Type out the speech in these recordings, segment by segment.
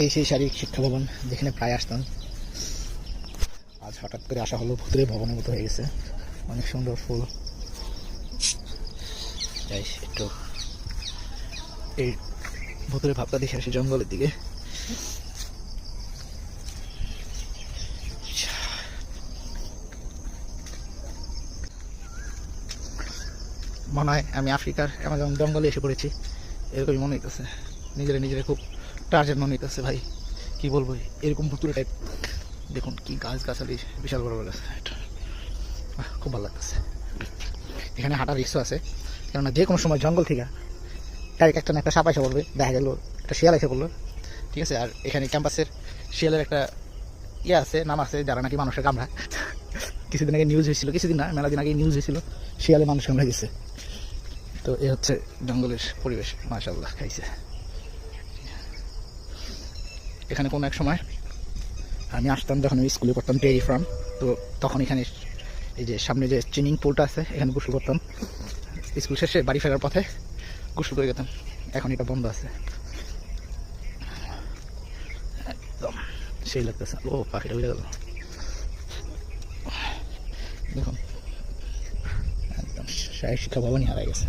এই সেই শারীরিক শিক্ষা ভবন যেখানে প্রায় আসতাম, আজ হঠাৎ করে আসা হলো। ভূতের ভবনের মতো হয়ে গেছে, অনেক সুন্দর ফুল। যাই একটু এই ভূতের ভাবটা দেখে আসি জঙ্গলের দিকে। মনে হয় আমি আফ্রিকার অ্যামাজন জঙ্গলে এসে পড়েছি, এরকমই মনে হইতেছে। নিজেরা খুব টার্জেন মনে হইতেছে ভাই, কি বলবো, এরকম ভুতুরে টাইপ। দেখুন কি গাছ গাছালি, বিশাল বড় বড় গাছ, খুব ভালো লাগতেছে। এখানে হাঁটার রিস্ক আছে, কেননা যে কোনো সময় জঙ্গল থেকে ডাইরেক্ট একটা না একটা সাপ এসে পড়বে, দেখা গেল একটা শিয়াল এসে পড়লো, ঠিক আছে। আর এখানে ক্যাম্পাসের শিয়ালের একটা ইয়ে আছে, নাম আছে, যারা নাকি মানুষের কামড়া। কিছুদিন আগে নিউজ হয়েছিল, কিছুদিন না মেলা দিন আগে নিউজ হয়েছিল, শিয়ালে মানুষ কামড়া গেছে। তো এ হচ্ছে জঙ্গলের পরিবেশ, মাশাআল্লাহ খাইছে। এখানে কোনো এক সময় আমি আসতাম, যখন আমি স্কুলে পড়তাম ডেয়ারি ফার্ম, তো তখন এখানে এই যে সামনে যে সুইমিং পুলটা আছে, এখানে গোসল করতাম। স্কুল শেষে বাড়ি ফেরার পথে গোসল করে যেতাম। এখন এটা বন্ধ আছে, একদম সেই লাগতেছে। ও পাখিটা উড়ে গেল, দেখুন একদম শারীরিক শিক্ষা ভবনই হারাই গেছে।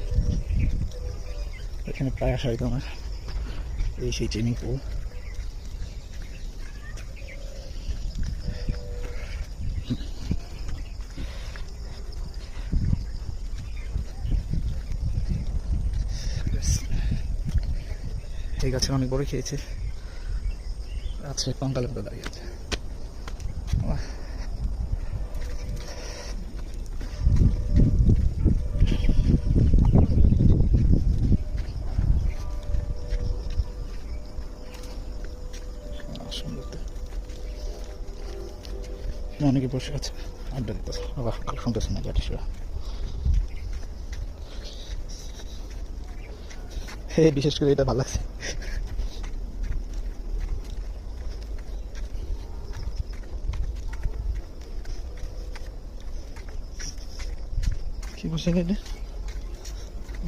এখানে প্রায় আসা হইতো আমার। এই সেই সুইমিং পুল, এই গাছের অনেক বড় খেয়েছে, আছে কঙ্কালের মতো দাঁড়িয়ে আছে। অনেকে বসে আছে, আড্ডা দিতেছে, বাবা খুব শুনতেছে না জাতিসরা। বিশেষ করে এটা ভালো লাগছে। কি বসে গেলে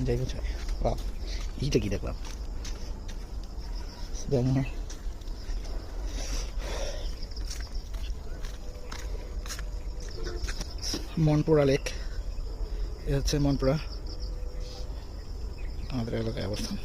যাই বলছে, বাহ এইটা কি দেখলাম, মনপুরা লেক। এ হচ্ছে মনপুরা, আমাদের এলাকায় অবস্থান।